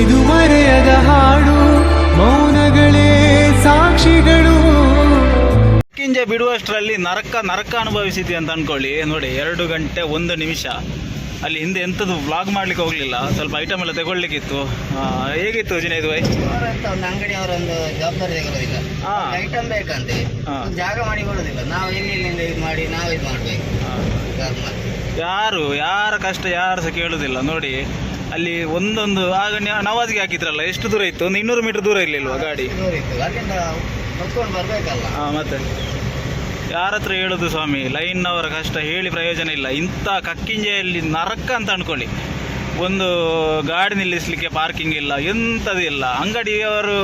ಇದು ಮರೆಯದ ಹಾಡು, ಮೌನಗಳೇ ಸಾಕ್ಷಿಗಳು. ಕಿಂಜೆ ಬಿಡುವಷ್ಟರಲ್ಲಿ ನರಕ ಅನುಭವಿಸಿದ್ವಿ ಅಂತ ಅನ್ಕೊಳ್ಳಿ. ನೋಡಿ 2 ಗಂಟೆ 1 ನಿಮಿಷ ಅಲ್ಲಿ ಹಿಂದೆ ಎಂಥದ್ದು ವ್ಲಾಗ್ ಮಾಡ್ಲಿಕ್ಕೆ ಹೋಗ್ಲಿಲ್ಲ, ಸ್ವಲ್ಪ ಐಟಮ್ ಎಲ್ಲ ತಗೊಳ್ಲಿಕ್ಕಿತ್ತು. ಹೇಗಿತ್ತು ಜುನೈದ್ ಭಾಯ್? ಒಂದು ಅಂಗಡಿಯವರೊಂದು ಜವಾಬ್ದಾರಿ ತಗೊಳ್ಳೋದಿಲ್ಲ, ಐಟಮ್ ಬೇಕಂತೆ ಜಾಗ ಮಾಡಿ ಕೊಡೋದಿಲ್ಲ. ನಾವು ಎಲ್ಲಿಂದ ಇದು ಮಾಡಿ ನಾವು ಇದು ಮಾಡ್ಬೇಕು. ಯಾರ ಕಷ್ಟ ಯಾರು ಸಹ ಕೇಳುದಿಲ್ಲ. ನೋಡಿ ಅಲ್ಲಿ ಒಂದೊಂದು ಆಗ ನವಾಜ್ಗೆ ಹಾಕಿದ್ರಲ್ಲ, ಎಷ್ಟು ದೂರ ಇತ್ತು? ಒಂದು 200 ಮೀಟರ್ ದೂರ ಇರ್ಲಿಲ್ವಾ ಗಾಡಿ? ಅಲ್ಲಿಂದ ಹೊತ್ಕೊಂಡು ಬರ್ಬೇಕಲ್ಲ. ಮತ್ತೆ ಯಾರ ಹತ್ರ ಹೇಳುದು ಸ್ವಾಮಿ? ಲೈನ್ನವರ ಕಷ್ಟ ಹೇಳಿ ಪ್ರಯೋಜನ ಇಲ್ಲ. ಇಂಥ ಕಕ್ಕಿಂಜೆಯಲ್ಲಿ ನರಕ ಅಂತ ಅನ್ಕೊಳ್ಳಿ. ಒಂದು ಗಾಡಿ ನಿಲ್ಲಿಸಲಿಕ್ಕೆ ಪಾರ್ಕಿಂಗ್ ಇಲ್ಲ, ಎಂಥದಿಲ್ಲ. ಅಂಗಡಿಯವರು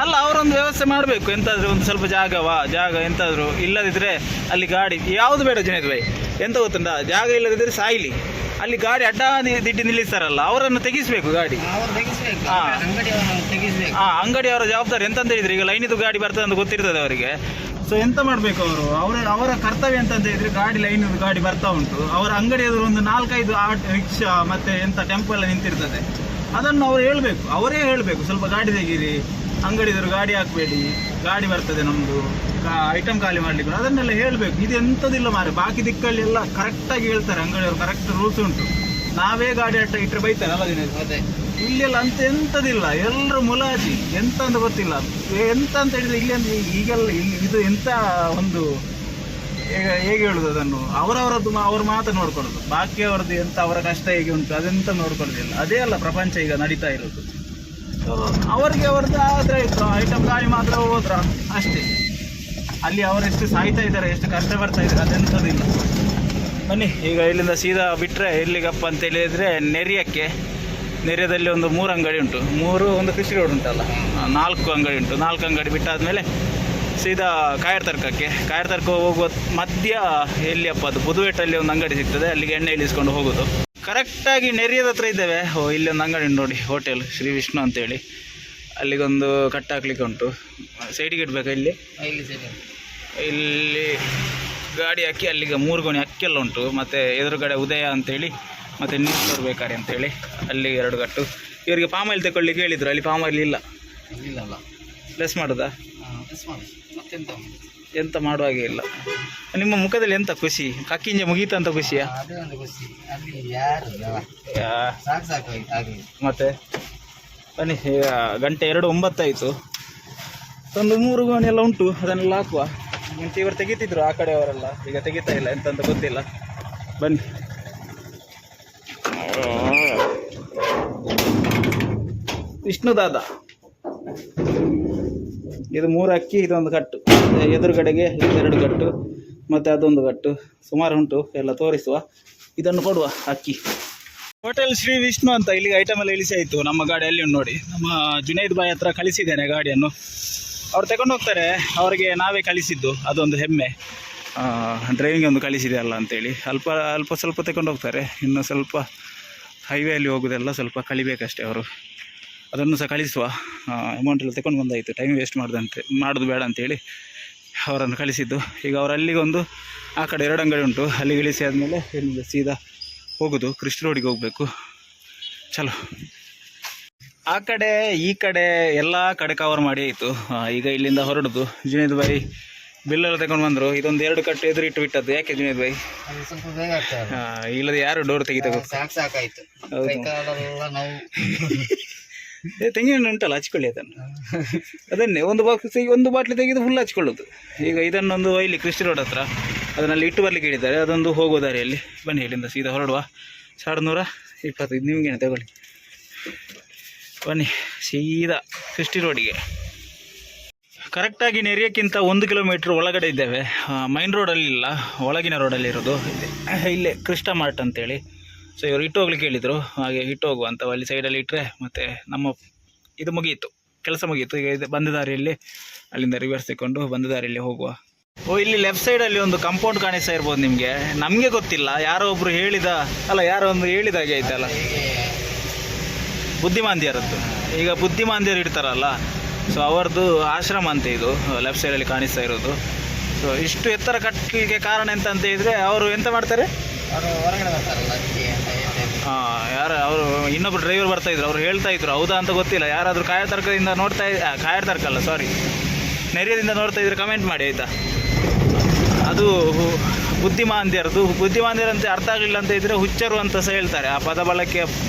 ಅಲ್ಲ, ಅವರೊಂದು ವ್ಯವಸ್ಥೆ ಮಾಡಬೇಕು. ಎಂತಾದರೂ ಒಂದು ಸ್ವಲ್ಪ ಜಾಗ ಎಂತಾದರೂ ಇಲ್ಲದಿದ್ದರೆ ಅಲ್ಲಿ ಗಾಡಿ ಯಾವುದು ಬೇಡ ಜುನೈದ್ ಭಾಯ್, ಎಂತ ಗೊತ್ತುಂಟ? ಜಾಗ ಇಲ್ಲದಿದ್ದರೆ ಸಾಯ್ಲಿ. ಅಲ್ಲಿ ಗಾಡಿ ಅಡ್ಡ ದಿಡ್ಡಿ ನಿಲ್ಲಿಸ್ತಾರಲ್ಲ, ಅವರನ್ನು ತೆಗಿಸ್ಬೇಕು ಗಾಡಿ. ಅಂಗಡಿಯವರ ಜವಾಬ್ದಾರಿ ಎಂತಂತ ಹೇಳಿದ್ರೆ, ಈಗ ಲೈನಿದು ಗಾಡಿ ಬರ್ತದೆ ಅಂತ ಗೊತ್ತಿರ್ತದೆ ಅವರಿಗೆ. ಸೊ ಎಂತ ಮಾಡಬೇಕು ಅವರ ಕರ್ತವ್ಯ ಅಂತ ಹೇಳಿದ್ರೆ, ಗಾಡಿ ಲೈನಿದು ಗಾಡಿ ಬರ್ತಾ ಉಂಟು, ಅವರ ಅಂಗಡಿ ಎದುರು ಒಂದು 4-5 ರಿಕ್ಷಾ ಮತ್ತೆ ಎಂತ ಟೆಂಪೋ ಎಲ್ಲ ನಿಂತಿರ್ತದೆ. ಅದನ್ನು ಅವರು ಹೇಳಬೇಕು, ಅವರೇ ಹೇಳಬೇಕು, ಸ್ವಲ್ಪ ಗಾಡಿ ತೆಗೀರಿ, ಅಂಗಡಿ ಎದುರು ಗಾಡಿ ಹಾಕಬೇಡಿ, ಗಾಡಿ ಬರ್ತದೆ ನಮ್ಮದು, ಐಟಮ್ ಖಾಲಿ ಮಾಡಲಿಕ್ಕೆ, ಅದನ್ನೆಲ್ಲ ಹೇಳಬೇಕು. ಇದು ಎಂಥದಿಲ್ಲ ಮಾರೆ. ಬಾಕಿ ದಿಕ್ಕಲ್ಲಿ ಎಲ್ಲ ಕರೆಕ್ಟಾಗಿ ಹೇಳ್ತಾರೆ ಅಂಗಡಿಯವರು, ಕರೆಕ್ಟ್ ರೂಲ್ಸ್ ಉಂಟು. ನಾವೇ ಗಾಡಿ ಅಟ್ಟ ಇಟ್ಟರೆ ಬೈತಾರಲ್ಲ ದಿನ. ಇಲ್ಲೆಲ್ಲ ಅಂತ ಎಂಥದಿಲ್ಲ, ಎಲ್ಲರೂ ಮುಲಾಜಿ. ಎಂತ ಅಂತ ಗೊತ್ತಿಲ್ಲ, ಎಂತ ಅಂತ ಹೇಳಿದ್ರೆ ಇಲ್ಲಿ ಅಂದ್ರೆ ಈಗೆಲ್ಲ ಇದು ಎಂತ ಒಂದು ಹೇಗೆ ಹೇಳುದು ಅದನ್ನು, ಅವ್ರ ಮಾತ್ರ ನೋಡ್ಕೊಳ್ಳೋದು, ಬಾಕಿ ಅವ್ರದ್ದು ಎಂತ ಅವರ ಕಷ್ಟ ಹೇಗೆ ಉಂಟು ಅದೆಂತ ನೋಡ್ಕೊಳ್ಳೋದಿಲ್ಲ. ಅದೇ ಅಲ್ಲ ಪ್ರಪಂಚ ಈಗ ನಡೀತಾ ಇರೋದು. ಅವರಿಗೆ ಅವ್ರದ್ದು ಆದರೆ ಆಯಿತು, ಐಟಮ್ ಗಾಡಿ ಮಾತ್ರ ಹೋದ್ರ ಅಷ್ಟೇ. ಅಲ್ಲಿ ಅವರೆಷ್ಟು ಸಾಯ್ತಾ ಇದ್ದಾರೆ, ಎಷ್ಟು ಕಷ್ಟ ಬರ್ತಾ ಇದ್ದಾರೆ, ಅದೆಂಥದಿಲ್ಲ. ಬನ್ನಿ ಈಗ ಇಲ್ಲಿಂದ ಸೀದಾ ಬಿಟ್ಟರೆ ಎಲ್ಲಿಗಪ್ಪ ಅಂತ ಹೇಳಿದರೆ ನೆರೆಯದಲ್ಲಿ ಒಂದು 3 ಅಂಗಡಿ ಉಂಟು. ಒಂದು ಕೃಷಿ ರೋಡ್ ಉಂಟಲ್ಲ, 4 ಅಂಗಡಿ ಉಂಟು. 4 ಅಂಗಡಿ ಬಿಟ್ಟಾದಮೇಲೆ ಸೀದಾ ಕಾಯರ್ ತರ್ಕ ಹೋಗುವ ಮಧ್ಯ ಎಲ್ಲಿಯಪ್ಪ ಅದು ಬುದುವೆಟ್ಟಲ್ಲಿ ಒಂದು ಅಂಗಡಿ ಸಿಗ್ತದೆ, ಅಲ್ಲಿಗೆ ಎಣ್ಣೆ ಇಳಿಸ್ಕೊಂಡು ಹೋಗೋದು. ಕರೆಕ್ಟಾಗಿ ನೆರೆಯದ ಹತ್ರ ಇದ್ದೇವೆ. ಇಲ್ಲಿ ಒಂದು ಅಂಗಡಿ ನೋಡಿ, ಹೋಟೆಲ್ ಶ್ರೀ ವಿಷ್ಣು ಅಂತೇಳಿ. ಅಲ್ಲಿಗೊಂದು ಕಟ್ ಹಾಕ್ಲಿಕ್ಕೆ ಉಂಟು. ಸೈಡಿಗೆ ಇಡಬೇಕಾ? ಇಲ್ಲಿ ಗಾಡಿ ಹಾಕಿ ಅಲ್ಲಿಗೆ 3 ಗೋಣಿ ಅಕ್ಕೆಲ್ಲ ಉಂಟು. ಮತ್ತು ಎದುರುಗಡೆ ಉದಯ ಅಂತೇಳಿ, ಮತ್ತು ನೀರು ತೋರ್ಬೇಕಾರೆ ಅಂತೇಳಿ ಅಲ್ಲಿ 2 ಗಟ್ಟು. ಇವರಿಗೆ ಪಾಮಾಯಿಲ್ ತಗೊಳ್ಳಿಕ್ಕೆ ಹೇಳಿದ್ರು, ಅಲ್ಲಿ ಪಾಮಾಯಿಲ್ ಇಲ್ಲ. ಲೆಸ್ ಮಾಡೋದಾ? ಎಂತ ಮಾಡುವಾಗೆ ಇಲ್ಲ. ನಿಮ್ಮ ಮುಖದಲ್ಲಿ ಎಂತ ಖುಷಿ? ಕಕ್ಕಿಂಜೆ ಮುಗೀತಂತ ಖುಷಿಯಾ? ಮತ್ತೆ ಬನ್ನಿ, ಈಗ ಗಂಟೆ 2:09 ಆಯಿತು. ಒಂದು 3 ಗೋಣಿ ಎಲ್ಲ ಉಂಟು, ಅದನ್ನೆಲ್ಲ ಹಾಕುವ. ಮುಂಚೆ ಇವರು ತೆಗಿತಿದ್ರು ಆ ಕಡೆಯವರೆಲ್ಲ, ಈಗ ತೆಗಿತಾ ಇಲ್ಲ, ಎಂತಂತ ಗೊತ್ತಿಲ್ಲ. ಬನ್ನಿ. ವಿಷ್ಣು ದಾದ, ಇದು 3 ಅಕ್ಕಿ, ಇದೊಂದು ಕಟ್ಟು, ಎದುರುಗಡೆಗೆ 2 ಗಟ್ಟು, ಮತ್ತು ಅದೊಂದು ಗಟ್ಟು. ಸುಮಾರು ಉಂಟು, ಎಲ್ಲ ತೋರಿಸುವ. ಇದನ್ನು ಕೊಡುವ ಅಕ್ಕಿ. ಹೋಟೆಲ್ ಶ್ರೀ ವಿಷ್ಣು ಅಂತ. ಇಲ್ಲಿಗೆ ಐಟಮ್ ಎಲ್ಲ ಇಳಿಸಿ ಆಯಿತು. ನಮ್ಮ ಗಾಡಿ ಅಲ್ಲಿ ಉಂಟು ನೋಡಿ. ನಮ್ಮ ಜುನೈದ್ ಭಾಯ್ ಹತ್ರ ಕಳಿಸಿದ್ದೇನೆ ಗಾಡಿಯನ್ನು. ಅವ್ರು ತಗೊಂಡು ಹೋಗ್ತಾರೆ, ಅವರಿಗೆ ನಾವೇ ಕಳಿಸಿದ್ದು, ಅದೊಂದು ಹೆಮ್ಮೆ. ಡ್ರೈವಿಂಗ್ ಒಂದು ಕಳಿಸಿದೆ ಅಲ್ಲ ಅಂತೇಳಿ ಅಲ್ಪ ಸ್ವಲ್ಪ ತಗೊಂಡು ಹೋಗ್ತಾರೆ. ಇನ್ನು ಸ್ವಲ್ಪ ಹೈವೇಯಲ್ಲಿ ಹೋಗೋದೆಲ್ಲ ಸ್ವಲ್ಪ ಕಲಿಬೇಕಷ್ಟೇ ಅವರು. ಅದನ್ನು ಸಹ ಕಳಿಸುವ. ಅಮೌಂಟ್ ಎಲ್ಲ ತಗೊಂಡು ಬಂದಾಯಿತು, ಟೈಮ್ ವೇಸ್ಟ್ ಮಾಡೋದು ಬೇಡ ಅಂತೇಳಿ ಅವರನ್ನು ಕಳಿಸಿದ್ದು. ಈಗ ಅವರು ಅಲ್ಲಿಗೊಂದು ಆ ಕಡೆ 2 ಅಂಗಡಿ ಉಂಟು, ಅಲ್ಲಿಗೆ ಇಳಿಸಿ ಆದಮೇಲೆ ಇಲ್ಲಿಂದ ಸೀದಾ ಹೋಗೋದು, ಕೃಷ್ಣ ರೋಡಿಗೆ ಹೋಗಬೇಕು. ಚಲೋ, ಆ ಕಡೆ ಈ ಕಡೆ ಎಲ್ಲ ಕಡೆ ಕವರ್ ಮಾಡಿ ಆಯಿತು. ಈಗ ಇಲ್ಲಿಂದ ಹೊರಡೋದು. ಜುನೈದ್ ಭಾಯ್ ಬಿಲ್ಲೆಲ್ಲ ತಗೊಂಡು ಬಂದರು. ಇದೊಂದು 2 ಕಟ್ಟು ಎದುರಿಟ್ಟು ಬಿಟ್ಟದ್ದು. ಯಾಕೆ ಜುನೈದ್ ಭಾಯ್? ಇಲ್ಲದೆ ಯಾರು ಡೋರ್ ತೆಗಿತಾಗ ಸಾಕಾಯ್ತು. ತೆಂಗಿನ ಉಂಟಲ್ಲ, ಹಚ್ಕೊಳ್ಳಿ ಅದನ್ನು. ಅದನ್ನೇ ಒಂದು ಬಾಟ್ಲಿ ತೆಗೆದು ಫುಲ್ ಹಚ್ಕೊಳ್ಳೋದು. ಈಗ ಇದನ್ನೊಂದು ಇಲ್ಲಿ ಕೃಷಿ ರೋಡ್ ಹತ್ರ ಅದನ್ನಲ್ಲಿ ಇಟ್ಟು ಬರಲಿಕ್ಕೆ ಹೇಳಿದ್ದಾರೆ. ಅದೊಂದು ಹೋಗೋ ದಾರಿಯಲ್ಲಿ. ಬನ್ನಿ, ಇಲ್ಲಿಂದ ಸೀದಾ ಹೊರಡುವ. 125 ನಿಮಗೇನೆ ತಗೊಳ್ಳಿ. ಬನ್ನಿ ಸೀದಾ ಕೃಷಿ ರೋಡಿಗೆ. ಕರೆಕ್ಟಾಗಿ ನೆರೆಯಕ್ಕಿಂತ 1 ಕಿಲೋಮೀಟ್ರ್ ಒಳಗಡೆ ಇದ್ದೇವೆ. ಮೈನ್ ರೋಡಲ್ಲಿ ಇಲ್ಲ, ಒಳಗಿನ ರೋಡಲ್ಲಿ ಇರೋದು. ಇಲ್ಲೇ ಕೃಷ್ಣ ಮಾರ್ಟ್ ಅಂತೇಳಿ. ಸೊ ಇವರು ಇಟ್ಟು ಹೋಗ್ಲಿಕ್ಕೆ ಹೇಳಿದರು, ಹಾಗೆ ಇಟ್ಟು ಹೋಗುವ ಅಂತ. ಅಲ್ಲಿ ಸೈಡಲ್ಲಿ ಇಟ್ಟರೆ ಮತ್ತೆ ನಮ್ಮ ಇದು ಮುಗಿಯಿತು, ಕೆಲಸ ಮುಗಿಯಿತು. ಈಗ ಇದು ಬಂದ ದಾರಿಯಲ್ಲಿ ಅಲ್ಲಿಂದ ರಿವರ್ಸ್ ತಗೊಂಡು ಬಂದ ದಾರಿಯಲ್ಲಿ ಹೋಗುವ. ಇಲ್ಲಿ ಲೆಫ್ಟ್ ಸೈಡಲ್ಲಿ ಒಂದು ಕಾಂಪೌಂಡ್ ಕಾಣಿಸ್ತಾ ಇರ್ಬೋದು ನಿಮಗೆ. ನಮಗೆ ಗೊತ್ತಿಲ್ಲ, ಯಾರೋ ಒಬ್ಬರು ಯಾರೋ ಒಂದು ಹೇಳಿದಾಗೆ ಆಯ್ತಲ್ಲ, ಬುದ್ಧಿಮಾಂದ್ಯರದ್ದು. ಈಗ ಬುದ್ಧಿಮಾಂದ್ಯರು ಇಡ್ತಾರಲ್ಲ, ಸೊ ಅವರದ್ದು ಆಶ್ರಮ ಅಂತ ಇದು ಲೆಫ್ಟ್ ಸೈಡಲ್ಲಿ ಕಾಣಿಸ್ತಾ ಇರೋದು. ಸೊ ಇಷ್ಟು ಎತ್ತರ ಕಟ್ಟಲಿಕ್ಕೆ ಕಾರಣ ಎಂತ ಅಂತ ಹೇಳಿದರೆ, ಅವರು ಎಂತ ಮಾಡ್ತಾರೆ, ಹೊರಗಡೆ ಬರ್ತಾರಲ್ಲ, ಯಾರು ಅವರು ಇನ್ನೊಬ್ರು ಡ್ರೈವರ್ ಬರ್ತಾ ಇದ್ರು, ಅವ್ರು ಹೇಳ್ತಾ ಇದ್ರು, ಹೌದಾ ಅಂತ ಗೊತ್ತಿಲ್ಲ. ಯಾರಾದರೂ ಕಾಯ ತರ್ಕದಿಂದ ನೋಡ್ತಾ ಕಾಯ ತರ್ಕಲ್ಲ ಸಾರಿ ನೆರೆಯದಿಂದ ನೋಡ್ತಾ ಇದ್ರೆ ಕಮೆಂಟ್ ಮಾಡಿ ಆಯಿತಾ. ಅದು ಬುದ್ಧಿಮಾಂದ್ಯರದು. ಬುದ್ಧಿಮಾಂದ್ಯರಂತೆ ಅರ್ಥ ಆಗಲಿಲ್ಲ ಅಂತ ಇದ್ದರೆ ಹುಚ್ಚರು ಅಂತ ಸಹ ಹೇಳ್ತಾರೆ. ಆ ಪದ ಬಳಕೆ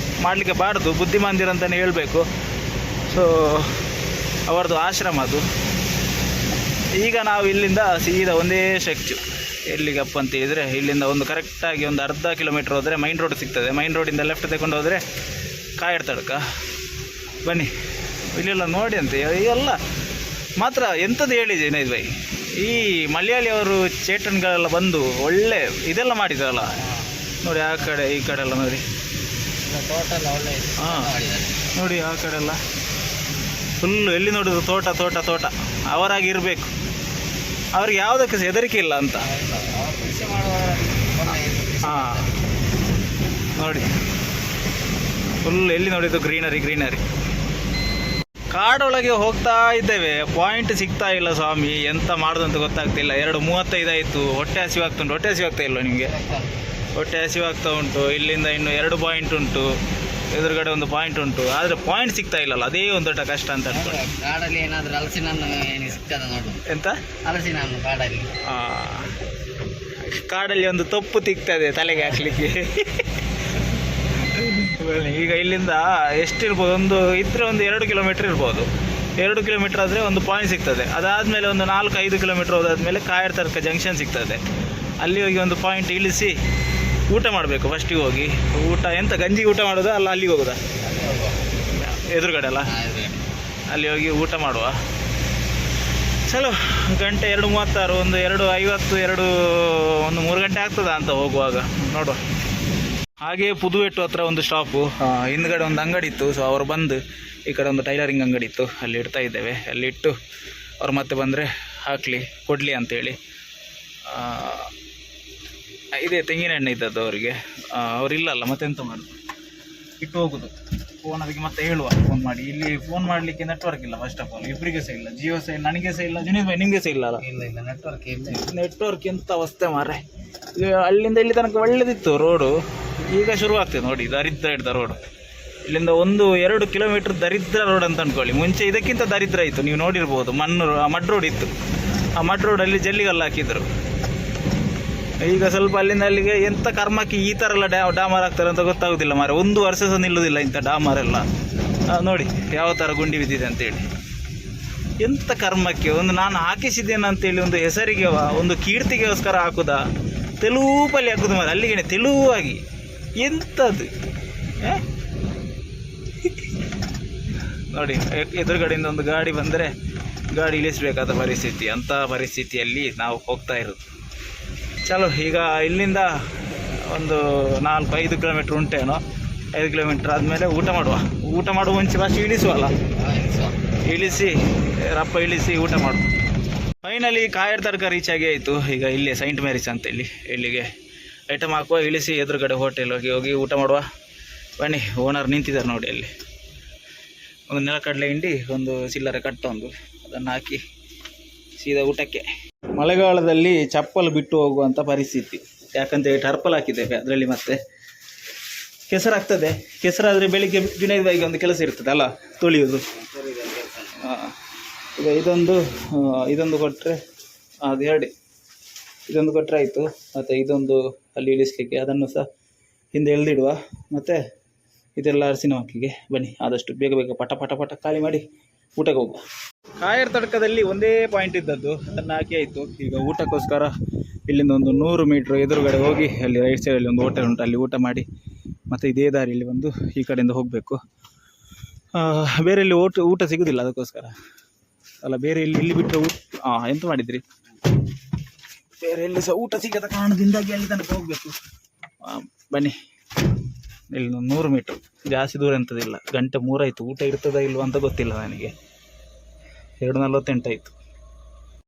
ಮಾಡಲಿಕ್ಕೆ ಬಾರ್ದು, ಬುದ್ಧಿಮಾಂದ್ಯರಂತಲೇ ಹೇಳಬೇಕು. ಸೊ ಅವರದು ಆಶ್ರಮ ಅದು. ಈಗ ನಾವು ಇಲ್ಲಿಂದ ಸೀದಾ ಒಂದೇ ಸ್ಟ್ರೆಚ್ಚು ಎಲ್ಲಿಗಪ್ಪ ಅಂತ ಹೇಳಿದರೆ, ಇಲ್ಲಿಂದ ಒಂದು ಕರೆಕ್ಟಾಗಿ ಒಂದು ಅರ್ಧ ಕಿಲೋಮೀಟ್ರ್ ಹೋದರೆ ಮೈನ್ ರೋಡ್ ಸಿಗ್ತದೆ. ಮೈನ್ ರೋಡಿಂದ ಲೆಫ್ಟ್ ತಗೊಂಡು ಹೋದರೆ ಕಾಯಡ್ ತಡ್ಕ. ಬನ್ನಿ ಇಲ್ಲೆಲ್ಲ ನೋಡಿ ಅಂತ ಎಲ್ಲ ಮಾತ್ರ ಎಂಥದ್ದು ಹೇಳಿ ಜೈನೈದ್ ಬೈ, ಈ ಮಲಯಾಳಿ ಅವರು ಚೇಟನ್ಗಳೆಲ್ಲ ಬಂದು ಒಳ್ಳೆ ಇದೆಲ್ಲ ಮಾಡಿದ್ರಲ್ಲ ನೋಡಿ. ಆ ಕಡೆ ಈ ಕಡೆ ಎಲ್ಲ ನೋಡಿ, ಹಾಂ ನೋಡಿ ಆ ಕಡೆ ಎಲ್ಲ ಫುಲ್ಲು ಎಲ್ಲಿ ನೋಡಿದ್ರು ತೋಟ ತೋಟ ತೋಟ. ಅವರಾಗಿ ಇರಬೇಕು, ಅವ್ರಿಗೆ ಯಾವುದಕ್ಕೆ ಸಹ ಹೆದರಿಕೆ ಇಲ್ಲ ಅಂತ. ಹಾಂ ನೋಡಿ ಫುಲ್ ಎಲ್ಲಿ ನೋಡಿದ್ದು ಗ್ರೀನರಿ ಗ್ರೀನರಿ. ಕಾಡೊಳಗೆ ಹೋಗ್ತಾ ಇದ್ದೇವೆ, ಪಾಯಿಂಟ್ ಸಿಗ್ತಾ ಇಲ್ಲ ಸ್ವಾಮಿ, ಎಂತ ಮಾಡೋದು ಅಂತ ಗೊತ್ತಾಗ್ತಿಲ್ಲ. 2:35 ಆಯಿತು, ಹೊಟ್ಟೆ ಹಸಿವಾಗ್ತುಂಟು. ಹೊಟ್ಟೆ ಹಸಿವಾಗ್ತಾ ಇಲ್ಲ ನಿಮಗೆ? ಹೊಟ್ಟೆ ಹಸಿವಾಗ್ತಾ ಉಂಟು. ಇಲ್ಲಿಂದ ಇನ್ನು 2 ಪಾಯಿಂಟ್ ಉಂಟು, ಎದುರುಗಡೆ ಒಂದು ಪಾಯಿಂಟ್ ಉಂಟು, ಆದರೆ ಪಾಯಿಂಟ್ ಸಿಗ್ತಾ ಇಲ್ಲಲ್ಲ, ಅದೇ ಒಂದು ದೊಡ್ಡ ಕಷ್ಟ ಅಂತ ಅನ್ಕೊಂಡು. ಕಾಡಲ್ಲಿ ಏನಾದರೂ ಹಲಸಿನ ಹಣ್ಣು ಸಿಗ್ತದೆ ನೋಡು. ಎಂತ ಹಲಸಿನ ಹಣ್ಣು ಕಾಡಲ್ಲಿ? ಕಾಡಲ್ಲಿ ಒಂದು ತೊಪ್ಪು ತಿಕ್ತದೆ ತಲೆಗೆ ಹಾಕ್ಲಿಕ್ಕೆ. ಈಗ ಇಲ್ಲಿಂದ ಎಷ್ಟಿರ್ಬೋದು, ಒಂದು ಇದ್ರೆ ಒಂದು 2 ಕಿಲೋಮೀಟ್ರ್ ಇರ್ಬೋದು. 2 ಕಿಲೋಮೀಟ್ರ್ ಆದರೆ ಒಂದು ಪಾಯಿಂಟ್ ಸಿಗ್ತದೆ. ಅದಾದಮೇಲೆ ಒಂದು 4-5 ಕಿಲೋಮೀಟ್ರ್ ಹೋದಾದ್ಮೇಲೆ ಕಾಯಡ್ ತರ್ಕ ಜಂಕ್ಷನ್ ಸಿಗ್ತದೆ. ಅಲ್ಲಿ ಹೋಗಿ ಒಂದು ಪಾಯಿಂಟ್ ಇಳಿಸಿ ಊಟ ಮಾಡಬೇಕು. ಫಸ್ಟಿಗೆ ಹೋಗಿ ಊಟ ಎಂತ ಗಂಜಿ ಊಟ ಮಾಡೋದಾ ಅಲ್ಲ ಅಲ್ಲಿಗೆ ಹೋಗೋದಾ? ಎದುರುಗಡೆ ಅಲ್ಲ, ಅಲ್ಲಿ ಹೋಗಿ ಊಟ ಮಾಡುವ. ಚಲೋ, ಗಂಟೆ 2:36, ಒಂದು 2:50, ಒಂದು 3 ಗಂಟೆ ಆಗ್ತದಾ ಅಂತ ಹೋಗುವಾಗ ನೋಡುವ. ಹಾಗೆ ಪುದುವೆಟ್ಟು ಹತ್ರ ಒಂದು ಸ್ಟಾಪು, ಹಿಂದ್ಗಡೆ ಒಂದು ಅಂಗಡಿ ಇತ್ತು. ಸೊ ಅವರು ಬಂದು ಈ ಕಡೆ ಒಂದು ಟೈಲರಿಂಗ್ ಅಂಗಡಿ ಇತ್ತು, ಅಲ್ಲಿ ಇಡ್ತಾ ಇದ್ದೇವೆ. ಅಲ್ಲಿ ಇಟ್ಟು ಅವ್ರು ಮತ್ತೆ ಬಂದರೆ ಹಾಕಲಿ ಕೊಡಲಿ ಅಂತೇಳಿ. ಇದೇ ತೆಂಗಿನ ಎಣ್ಣೆ ಇದ್ದದ್ದು ಅವರಿಗೆ. ಅವರಿಲ್ಲಲ್ಲ ಮತ್ತೆಂತ ಮಾಡೋದು, ಇಟ್ಟು ಹೋಗೋದು. ಫೋನ್ ಅದಕ್ಕೆ ಮತ್ತೆ ಹೇಳುವ ಫೋನ್ ಮಾಡಿ. ಇಲ್ಲಿ ಫೋನ್ ಮಾಡಲಿಕ್ಕೆ ನೆಟ್ವರ್ಕ್ ಇಲ್ಲ ಫಸ್ಟ್ ಆಫ್ ಆಲ್, ಇಬ್ಬರಿಗೆ ಸಹ ಇಲ್ಲ. ಜಿಯೋ ಸಹ ಇಲ್ಲ, ನನಗೆ ಸಹ ಇಲ್ಲ, ಜುನೀದ್ ಭಾಯ್ ನಿಮಗೆ ಸಹ ಇಲ್ಲ ಅಲ್ಲ? ಇಲ್ಲ ನೆಟ್ವರ್ಕ್ ಇಲ್ಲ. ನೆಟ್ವರ್ಕ್ ಎಂಥ ಅವಸ್ಥೆ ಮಾರೆ. ಅಲ್ಲಿಂದ ಇಲ್ಲಿ ತನಕ ಒಳ್ಳೆದಿತ್ತು ರೋಡು, ಈಗ ಶುರುವಾಗ್ತದೆ ನೋಡಿ ದರಿದ್ರ ಹಿಡ್ದ ರೋಡು. ಇಲ್ಲಿಂದ 1-2 ಕಿಲೋಮೀಟ್ರ್ ದರಿದ್ರ ರೋಡ್ ಅಂತ ಅಂದ್ಕೊಳ್ಳಿ. ಮುಂಚೆ ಇದಕ್ಕಿಂತ ದರಿದ್ರ ಇತ್ತು, ನೀವು ನೋಡಿರ್ಬೋದು. ಮಡ್ ರೋಡ್ ಇತ್ತು. ಆ ಮಡ್ ರೋಡಲ್ಲಿ ಜಲ್ಲಿಗಲ್ಲು ಹಾಕಿದ್ರು. ಈಗ ಸ್ವಲ್ಪ ಅಲ್ಲಿಂದ ಅಲ್ಲಿಗೆ ಎಂಥ ಕರ್ಮಕ್ಕೆ ಈ ಥರ ಎಲ್ಲ ಡಾಮರ್ ಆಗ್ತಾರೆ ಅಂತ ಗೊತ್ತಾಗೋದಿಲ್ಲ ಮಾರೆ. 1 ವರ್ಷ ಸಹ ನಿಲ್ಲೋದಿಲ್ಲ ಇಂಥ ಡಾಮರೆಲ್ಲ. ನೋಡಿ ಯಾವ ಥರ ಗುಂಡಿ ಬಿದ್ದಿದೆ ಅಂತೇಳಿ. ಎಂಥ ಕರ್ಮಕ್ಕೆ ಒಂದು ನಾನು ಹಾಕಿಸಿದ್ದೇನೆ ಅಂತೇಳಿ ಒಂದು ಹೆಸರಿಗೆ, ಒಂದು ಕೀರ್ತಿಗೋಸ್ಕರ ಹಾಕುದಾ? ತೆಲುಪಲ್ಲಿ ಹಾಕುದು ಮಾರೆ, ಅಲ್ಲಿಗೆ ತೆಲುವಾಗಿ ಎಂಥದ್ದು ನೋಡಿ. ಎದುರುಗಡೆಯಿಂದ ಒಂದು ಗಾಡಿ ಬಂದರೆ ಗಾಡಿ ಇಳಿಸಬೇಕಾದ ಪರಿಸ್ಥಿತಿ, ಅಂಥ ಪರಿಸ್ಥಿತಿಯಲ್ಲಿ ನಾವು ಹೋಗ್ತಾ ಇರೋದು. ಚಲೋ, ಈಗ ಇಲ್ಲಿಂದ ಒಂದು 4-5 ಕಿಲೋಮೀಟ್ರ್ ಉಂಟೇನೋ. 5 ಕಿಲೋಮೀಟ್ರ್ ಆದಮೇಲೆ ಊಟ ಮಾಡುವ. ಊಟ ಮಾಡುವ ಮುಂಚೆ ಫಸ್ಟ್ ಇಳಿಸುವಲ್ಲ, ಇಳಿಸಿ ರಪ್ಪ ಇಳಿಸಿ ಊಟ ಮಾಡುವ. ಫೈನಲಿ ಕಾಯಡ್ ತರ್ಕ ರೀಚ್ ಆಗಿ ಆಯಿತು. ಈಗ ಇಲ್ಲಿ ಸೈಂಟ್ ಮ್ಯಾರೀಸ್ ಅಂತೇಳಿ ಇಲ್ಲಿಗೆ ಐಟಮ್ ಹಾಕುವ, ಇಳಿಸಿ ಎದುರುಗಡೆ ಹೋಟೆಲ್ ಹೋಗಿ ಊಟ ಮಾಡುವ. ಬನ್ನಿ, ಓನರ್ ನಿಂತಿದ್ದಾರೆ ನೋಡಿ ಅಲ್ಲಿ. ಒಂದು ನೆಲಕಡಲೆ ಹಿಂಡಿ, ಒಂದು ಚಿಲ್ಲರೆ ಕಟ್ಟೊಂದು, ಅದನ್ನು ಹಾಕಿ ಸೀದಾ ಊಟಕ್ಕೆ. ಮಳೆಗಾಲದಲ್ಲಿ ಚಪ್ಪಲ್ ಬಿಟ್ಟು ಹೋಗುವಂಥ ಪರಿಸ್ಥಿತಿ, ಯಾಕಂತೇಳಿ ಟರ್ಪಲ್ ಹಾಕಿದ್ದೇವೆ. ಅದರಲ್ಲಿ ಮತ್ತೆ ಕೆಸರಾಗ್ತದೆ. ಕೆಸರಾದರೆ ಬೆಳಿಗ್ಗೆ ಜುನೈದ್ ಭಾಯ್ಗೆ ಒಂದು ಕೆಲಸ ಇರ್ತದೆ ಅಲ್ಲ, ತೊಳೆಯೋದು. ಈಗ ಇದೊಂದು ಕೊಟ್ಟರೆ ಅದು 2, ಇದೊಂದು ಕೊಟ್ಟರೆ ಆಯಿತು. ಮತ್ತು ಇದೊಂದು ಅಲ್ಲಿ ಇಳಿಸ್ಲಿಕ್ಕೆ, ಅದನ್ನು ಸಹ ಹಿಂದೆ ಎಳೆದಿಡುವ. ಮತ್ತು ಇದೆಲ್ಲ ಅರಸಿನ ಮಕ್ಕಿಗೆ. ಬನ್ನಿ, ಆದಷ್ಟು ಬೇಗ ಬೇಗ ಪಟ ಪಟ ಪಟ ಖಾಲಿ ಮಾಡಿ ಊಟಕ್ಕೆ ಹೋಗುವ. ಕಾಯರ್ ತಡ್ಕದಲ್ಲಿ ಒಂದೇ ಪಾಯಿಂಟ್ ಇದ್ದದ್ದು, ಅದನ್ನು ಹಾಕಿ ಆಯಿತು. ಈಗ ಊಟಕ್ಕೋಸ್ಕರ ಇಲ್ಲಿಂದ ಒಂದು 100 ಮೀಟ್ರ್ ಎದುರುಗಡೆ ಹೋಗಿ ಅಲ್ಲಿ ರೈಟ್ ಸೈಡಲ್ಲಿ ಒಂದು ಹೋಟೆಲ್ ಉಂಟು, ಅಲ್ಲಿ ಊಟ ಮಾಡಿ ಮತ್ತು ಇದೇ ದಾರಿಯಲ್ಲಿ ಬಂದು ಈ ಕಡೆಯಿಂದ ಹೋಗಬೇಕು. ಬೇರೆ ಇಲ್ಲಿ ಊಟ ಸಿಗೋದಿಲ್ಲ, ಅದಕ್ಕೋಸ್ಕರ ಅಲ್ಲ. ಬೇರೆ ಇಲ್ಲಿ ಬಿಟ್ಟರೆ ಎಂತ ಮಾಡಿದ್ರಿ, ಬೇರೆ ಎಲ್ಲಿ ಸಹ ಊಟ ಸಿಗದ ಕಾರಣದಿಂದಾಗಿ ಅಲ್ಲಿ ತನಕ ಹೋಗಬೇಕು. ಬನ್ನಿ, ಇಲ್ಲಿ 100 ಮೀಟ್ರ್, ಜಾಸ್ತಿ ದೂರ ಎಂಥದಿಲ್ಲ. 1:03 ಆಯಿತು. ಊಟ ಇರ್ತದಾ ಇಲ್ವ ಅಂತ ಗೊತ್ತಿಲ್ಲ ನನಗೆ. 2:48 ಆಯಿತು.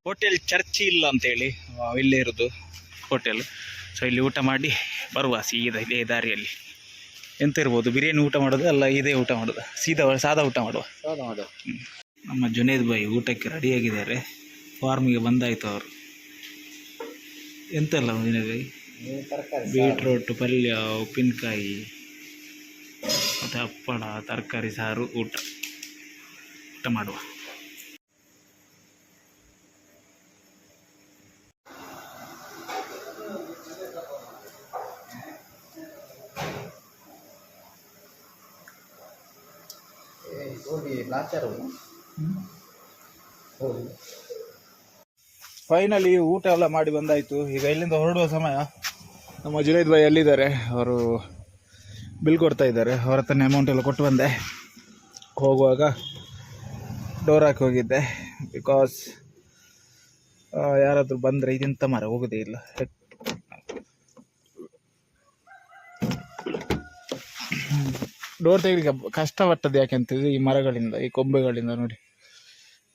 ಹೋಟೆಲ್ ಚರ್ಚಿ ಇಲ್ಲ ಅಂತೇಳಿ ಇಲ್ಲೇ ಇರೋದು ಹೋಟೆಲ್. ಸೊ ಇಲ್ಲಿ ಊಟ ಮಾಡಿ ಬರುವ ಸೀದಾ ಇದೇ ದಾರಿಯಲ್ಲಿ. ಎಂತ ಇರ್ಬೋದು, ಬಿರಿಯಾನಿ ಊಟ ಮಾಡೋದು ಅಲ್ಲ, ಇದೇ ಊಟ ಮಾಡೋದು, ಸಾದಾ ಊಟ ಮಾಡುವ. ನಮ್ಮ ಜುನೈದ್ ಭಾಯ್ ಊಟಕ್ಕೆ ರೆಡಿಯಾಗಿದ್ದಾರೆ. ಫಾರ್ಮಿಗೆ ಬಂದಾಯಿತು ಅವರು. ಎಂತೆಲ್ಲ ಜುನೈದ್ ಭಾಯ್? ಬೀಟ್ರೋಟ್ ಪಲ್ಯ, ಉಪ್ಪಿನಕಾಯಿ, ಮತ್ತು ಹಪ್ಪಳ, ತರಕಾರಿ ಸಾರು, ಊಟ ಮಾಡುವ. ಫೈನಲಿ ಊಟ ಎಲ್ಲ ಮಾಡಿ ಬಂದಾಯಿತು. ಈಗ ಇಲ್ಲಿಂದ ಹೊರಡುವ ಸಮಯ. ನಮ್ಮ ಜುನೈದ್ ಭಾಯ್ ಎಲ್ಲಿದ್ದಾರೆ, ಅವರು ಬಿಲ್ ಕೊಡ್ತಾ ಇದ್ದಾರೆ. ಅವ್ರ ಹತ್ರನೇ ಅಮೌಂಟ್ ಎಲ್ಲ ಕೊಟ್ಟು ಬಂದೆ. ಹೋಗುವಾಗ ಡೋರ್ ಹಾಕಿ ಹೋಗಿದ್ದೆ, ಬಿಕಾಸ್ ಯಾರಾದರೂ ಬಂದರೆ ಇದೆಂತ ಮರ ಹೋಗೋದೇ ಇಲ್ಲ. ಡೋರ್ ತೆಗಿಲಿಕ್ಕೆ ಕಷ್ಟಪಟ್ಟದ್ದು ಯಾಕೆಂತಿದ್ರೆ ಈ ಮರಗಳಿಂದ, ಈ ಕೊಂಬೆಗಳಿಂದ. ನೋಡಿ,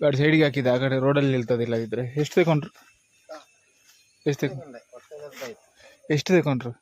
ಗಾಡಿ ಸೈಡಿಗೆ ಹಾಕಿದೆ, ಆ ಕಡೆ ರೋಡಲ್ಲಿ ನಿಲ್ತದಿಲ್ಲ. ಇದ್ರೆ ಎಷ್ಟು ತಗೊಂಡ್ರು? ಎಷ್ಟು ತಗೊಂಡ್ರು?